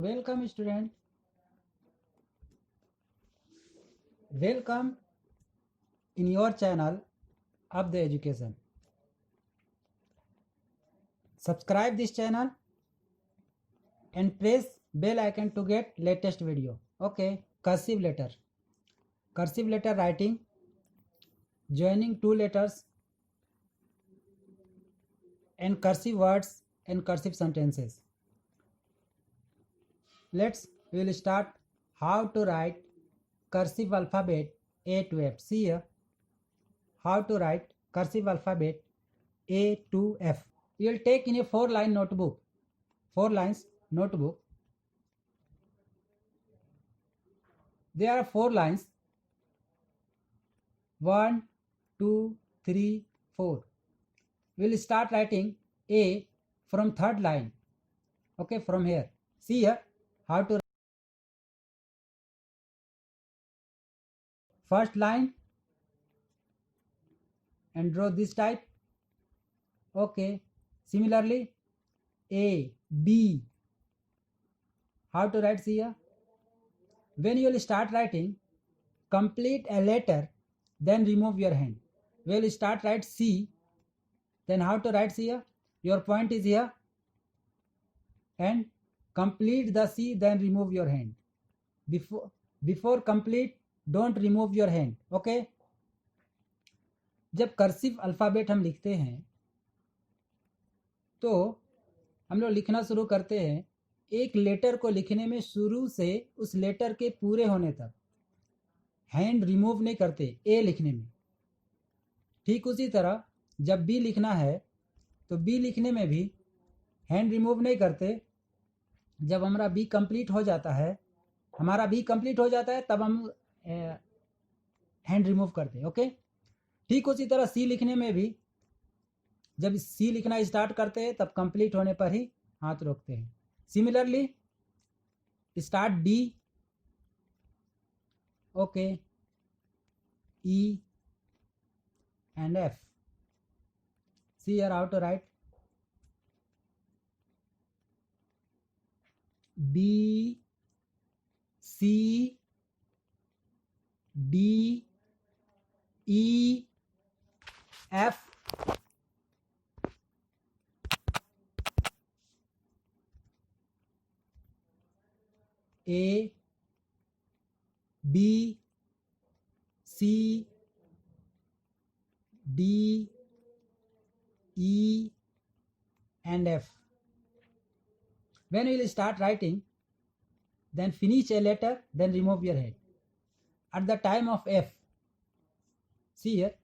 Welcome student, welcome in your channel of the education. Subscribe this channel and press bell icon to get latest video. Okay, cursive letter writing, joining two letters and cursive words and cursive sentences. We will start how to write cursive alphabet A to F. See here, how to write cursive alphabet A to F. You will take in a 4-line notebook. 4 lines notebook. There are 4 lines. 1, 2, 3, 4. We will start writing A from 3rd line. Okay, from here. See here how to first line and draw this type. Okay. Similarly, A, B. How to write? See here. When you will start writing, complete a letter, then remove your hand. We will start write C. Then how to write? See here. Your point is here. And complete the C, then remove your hand. Before complete, don't remove your hand. Okay. जब cursive alphabet हम लिखते हैं तो हम लोग लिखना शुरू करते हैं, एक लेटर को लिखने में शुरू से उस लेटर के पूरे होने तक हैंड रिमूव नहीं करते ए लिखने में। ठीक उसी तरह जब बी लिखना है तो बी लिखने में भी हैंड रिमूव नहीं करते। जब हमारा बी कंप्लीट हो जाता है तब हम हैंड रिमूव करते हैं। ओके, ठीक उसी तरह सी लिखने में भी जब सी लिखना स्टार्ट करते हैं तब कंप्लीट होने पर ही हाथ रोकते हैं। Similarly start D, okay, E and F. See here how to write B, C, D, E, F, A, B, C, D, E and F. When you will start writing, then finish a letter, then remove your head. At the time of F, see here,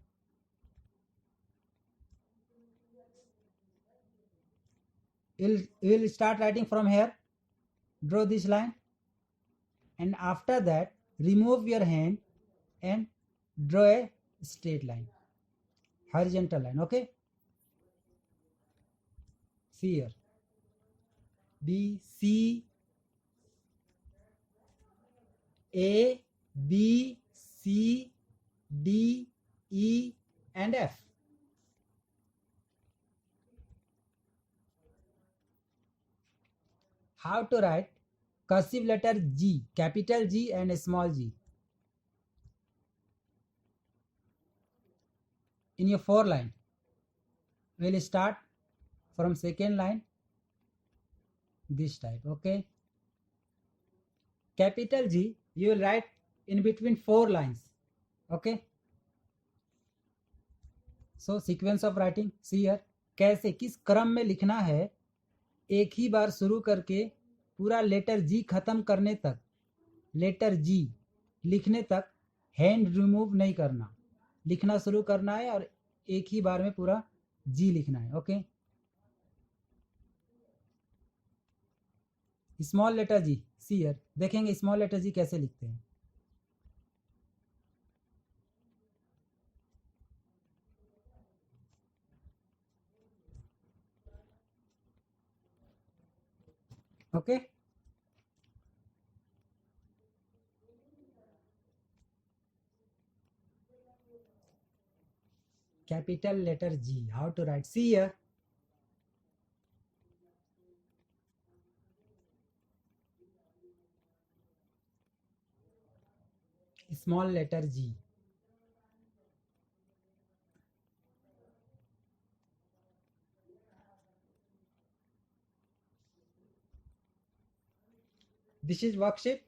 you will start writing from here, draw this line, and after that remove your hand and draw a straight line, horizontal line. Okay, see here, B, C, A, B, C, D, E and F. How to write cursive letter G, capital G and a small g. In your 4 line, we will start from 2nd line, this type. Okay, capital G you will write in between 4 lines. Okay, so sequence of writing, see here, कैसे किस क्रम में लिखना है, एक ही बार शुरू करके पूरा लेटर जी खत्म करने तक, लेटर जी लिखने तक हैंड रिमूव नहीं करना, लिखना शुरू करना है और एक ही बार में पूरा जी लिखना है। Okay, small letter G, see here, देखेंगे स्मॉल लेटर जी कैसे लिखते हैं। Okay, capital letter G, how to write? See here, small letter G. This is worksheet.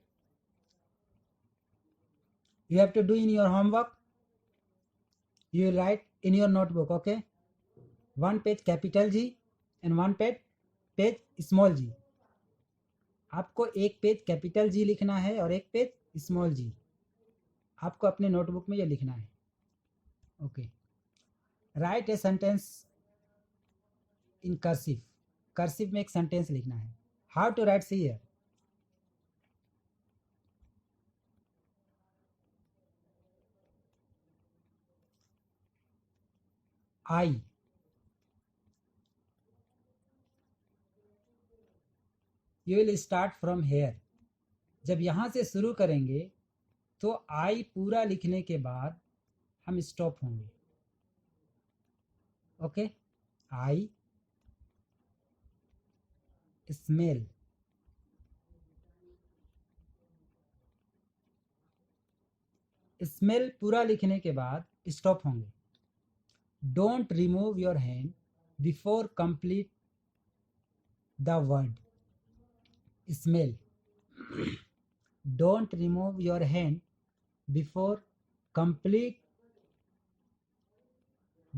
You have to do in your homework. You will write in your notebook, okay? One page capital G and one page small g. आपको एक page capital G लिखना है और एक page small जी. आपको अपने notebook में ये लिखना है. Okay. Write a sentence in cursive. Cursive में एक सेंटेंस लिखना है. How to write C here. I. You will start from here. जब यहाँ से शुरू करेंगे तो आई पूरा लिखने के बाद हम स्टॉप होंगे. ओके. I smell. स्मेल पूरा लिखने के बाद स्टॉप होंगे. Don't remove your hand before complete the word smell. Don't remove your hand before complete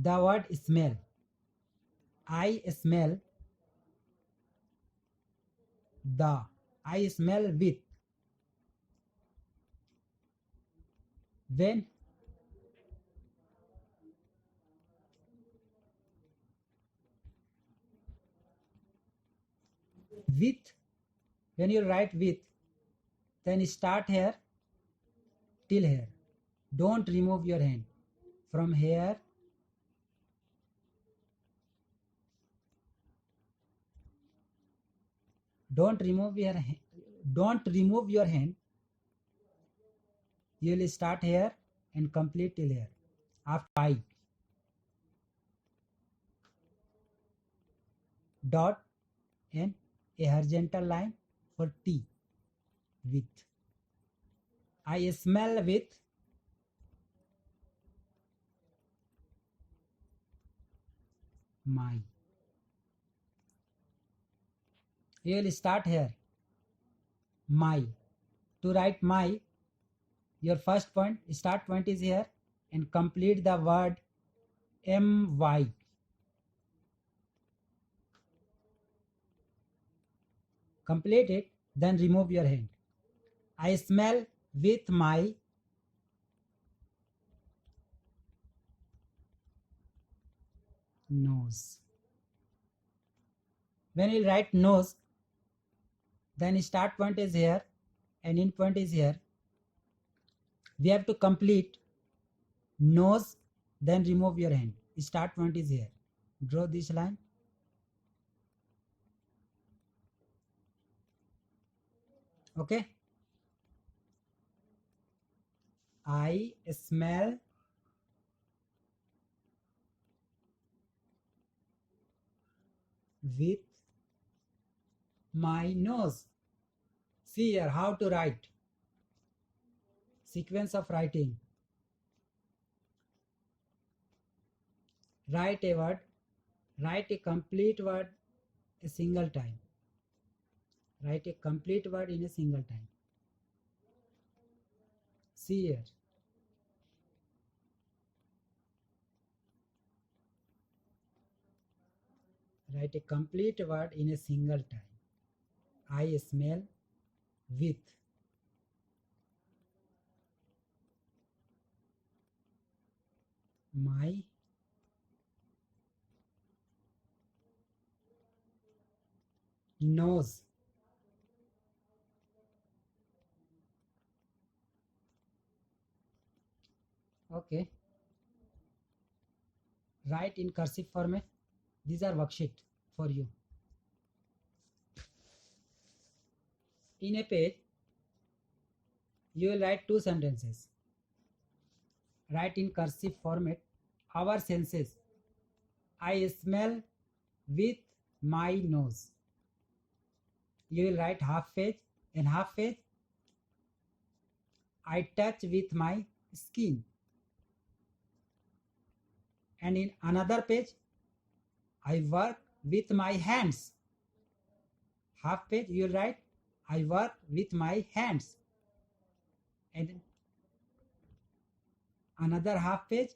the word smell. I smell the. I smell with. When with. When you write with, then start here till here. Don't remove your hand from here don't remove your hand. You will start here and complete till here. After I dot and a horizontal line for T. With. I smell with. My. You will start here. My. To write my, your first point, start point is here, and complete the word my. Complete it, then remove your hand. I smell with my nose. When you write nose, then start point is here and end point is here. We have to complete nose, then remove your hand. Start point is here. Draw this line. Okay. I smell with my nose. See here how to write. Sequence of writing. Write a word. Write a complete word a single time. Write a complete word in a single time. See here. Write a complete word in a single time. I smell with. My nose. Okay. Write in cursive format. These are worksheet for you. In a page, you will write two sentences. Write in cursive format. Our senses. I smell with my nose. You will write half page and half page. I touch with my skin. And in another page, I work with my hands. Half page you will write, I work with my hands. And another half page,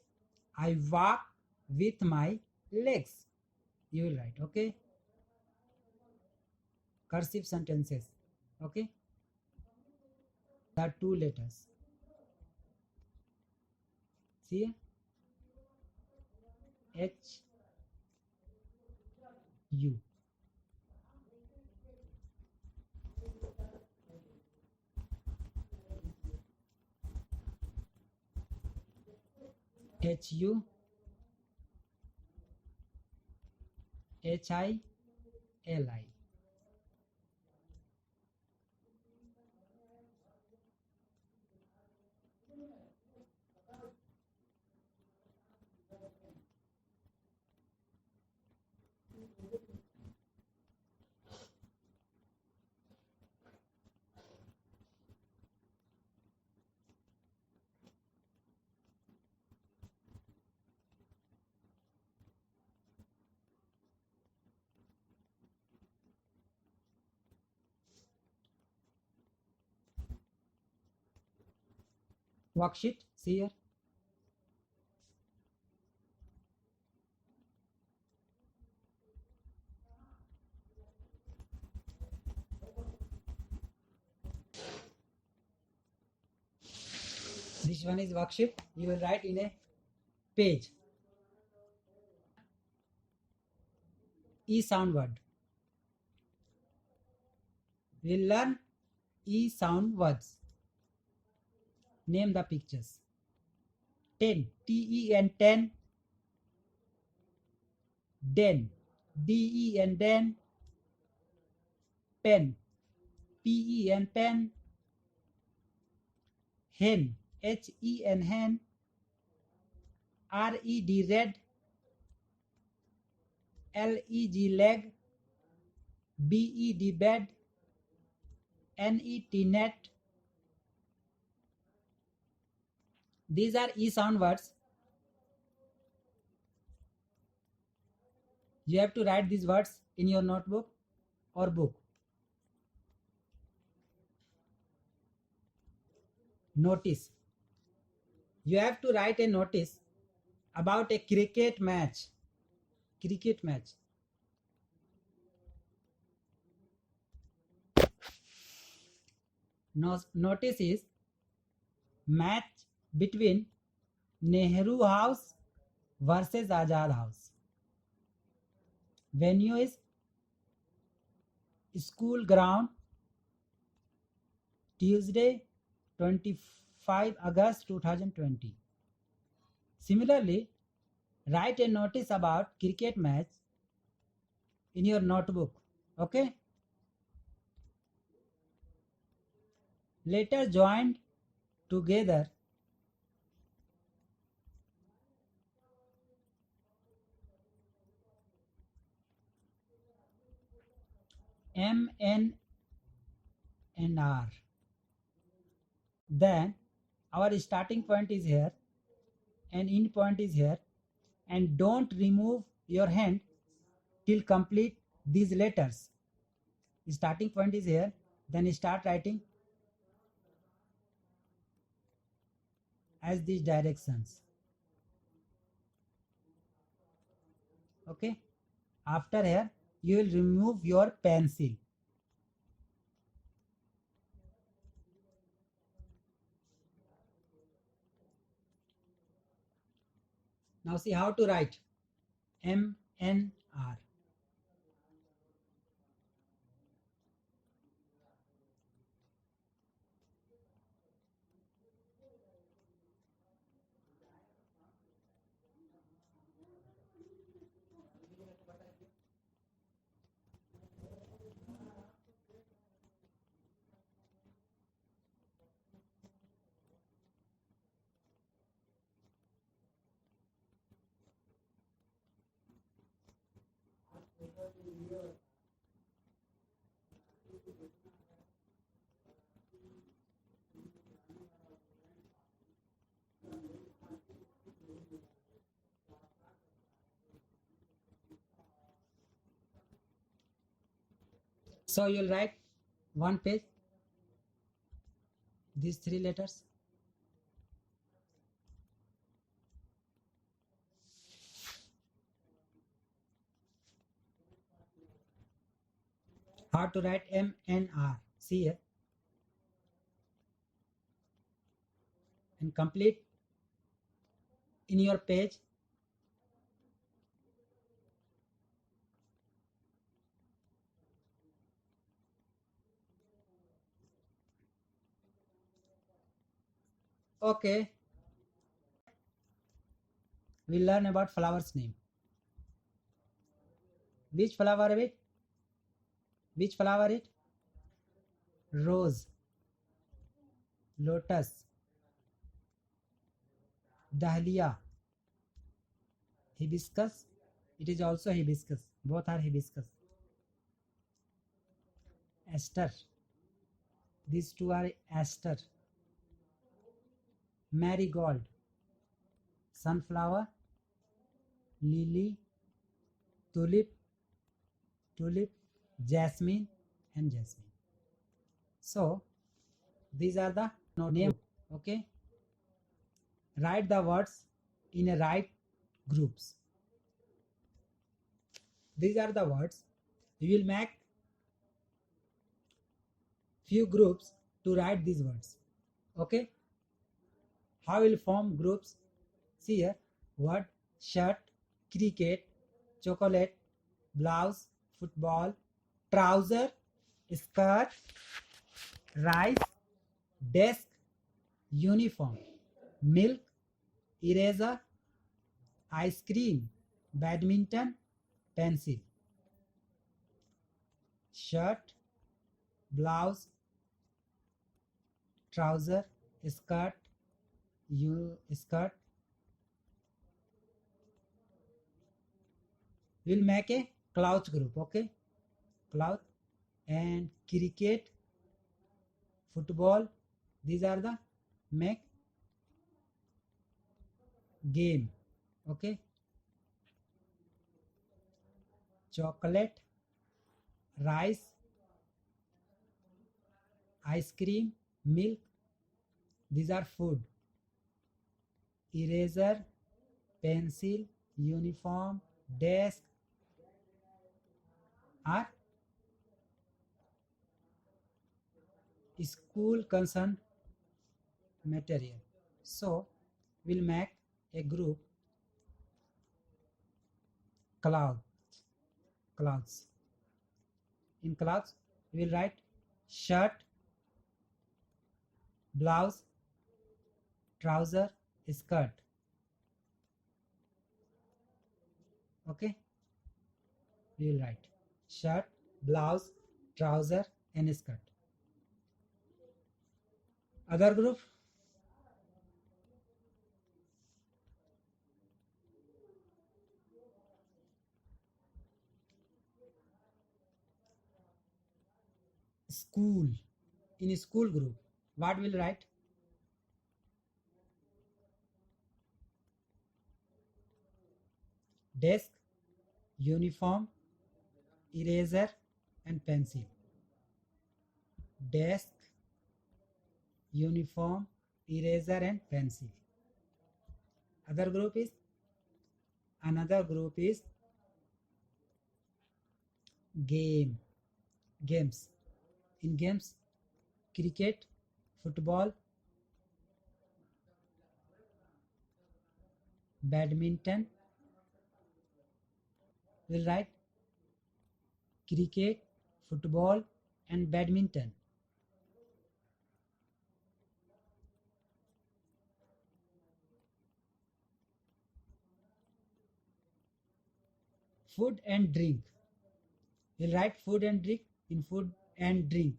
I walk with my legs. You will write, okay? Cursive sentences, okay? There are two letters. See, H, U. H, U, H, I, L, I. Worksheet, see here. This one is worksheet. You will write in a page. E sound word. We'll learn E sound words. Name the pictures. 10, T-E-N, 10. Den, D-E-N, den. Pen, P-E-N, pen. Hen, H-E-N, hen. R-E-D, red. L-E-G, leg. B-E-D, bed. N-E-T, net. These are E sound words. You have to write these words in your notebook or book. Notice. You have to write a notice about a cricket match. Cricket match. Notice is match between Nehru House versus Azad House. Venue is school ground, Tuesday 25 August 2020. Similarly, write a notice about cricket match in your notebook. Okay? Letters joined together M, N and R. Then our starting point is here and end point is here, and don't remove your hand till complete these letters. Starting point is here, then start writing as these directions. Okay, after here you will remove your pencil. Now see how to write M, N, R. So you'll write one page, these three letters. How to write MNR? See here. And complete in your page. Okay. We'll learn about flowers name. Which flower it? Which flower it? Rose, lotus, dahlia, hibiscus. It is also hibiscus. Both are hibiscus. Aster. These two are aster. Marigold, sunflower, lily, tulip, jasmine, and jasmine. So these are the name. Okay. Write the words in a right groups. These are the words. You will make few groups to write these words. Okay. How will form groups? See here. Word, shirt, cricket, chocolate, blouse, football, trouser, skirt, rice, desk, uniform, milk, eraser, ice cream, badminton, pencil. Shirt, blouse, trouser, skirt, skirt. We'll make a cloth group. Okay, cloth and cricket, football. These are the make game. Okay, chocolate, rice, ice cream, milk. These are food. Eraser, pencil, uniform, desk are school concerned material. So we'll make a group clothes. In clothes we will write shirt, blouse, trouser, skirt. Okay, we will write shirt, blouse, trouser, and skirt. Other group, school. In a school group, what will write? Desk, uniform, eraser, and pencil. Desk, uniform, eraser, and pencil. Another group is games. In games, cricket, football, badminton. We'll write cricket, football, and badminton. Food and drink. We'll write food and drink. In food and drink,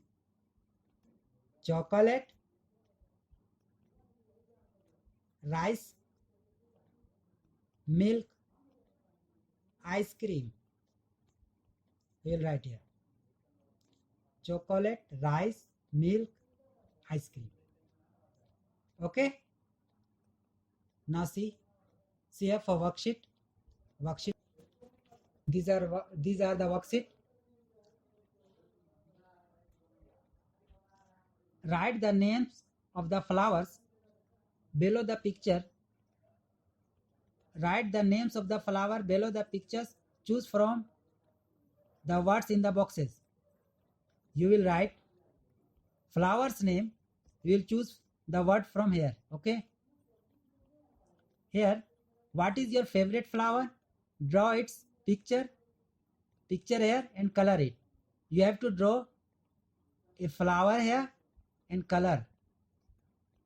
chocolate, rice, milk, ice cream. We'll write here chocolate, rice, milk, ice cream. Okay. Now see here for worksheet. These are the worksheet. Write the names of the flowers below the picture. Write the names of the flower below the pictures. Choose from the words in the boxes. You will write flower's name. You will choose the word from here. Okay. Here, what is your favorite flower? Draw its picture here and color it. You have to draw a flower here and color.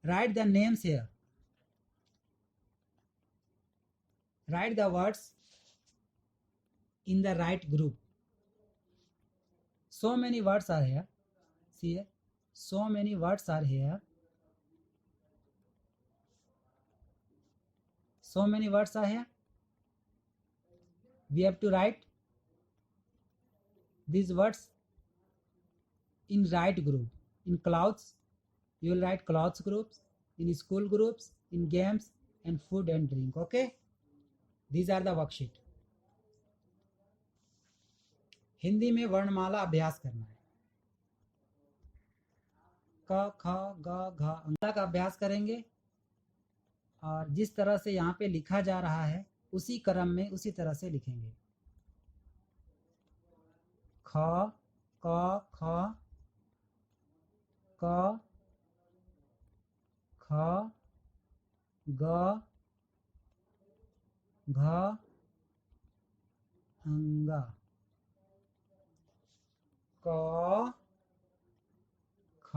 Write the names here. Write the words in the right group. So many words are here. See here. So many words are here. So many words are here. We have to write these words in right group. In clothes, you will write clothes groups. In school groups, in games, and food and drink. Okay. These are the worksheet. Hindi में वर्णमाला अभ्यास करना है. क ख ग घ अंगला का अभ्यास करेंगे और जिस तरह से यहाँ पे लिखा जा रहा है उसी क्रम में उसी तरह से लिखेंगे. ख क ख क ख ग घ अंगा. क ख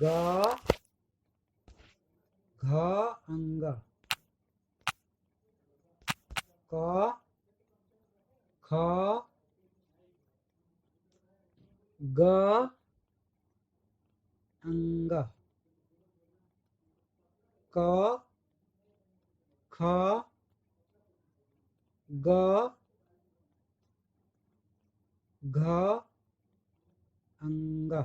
ग घ अंगा. क ख ग अंगा. क ख ग घ अंगा.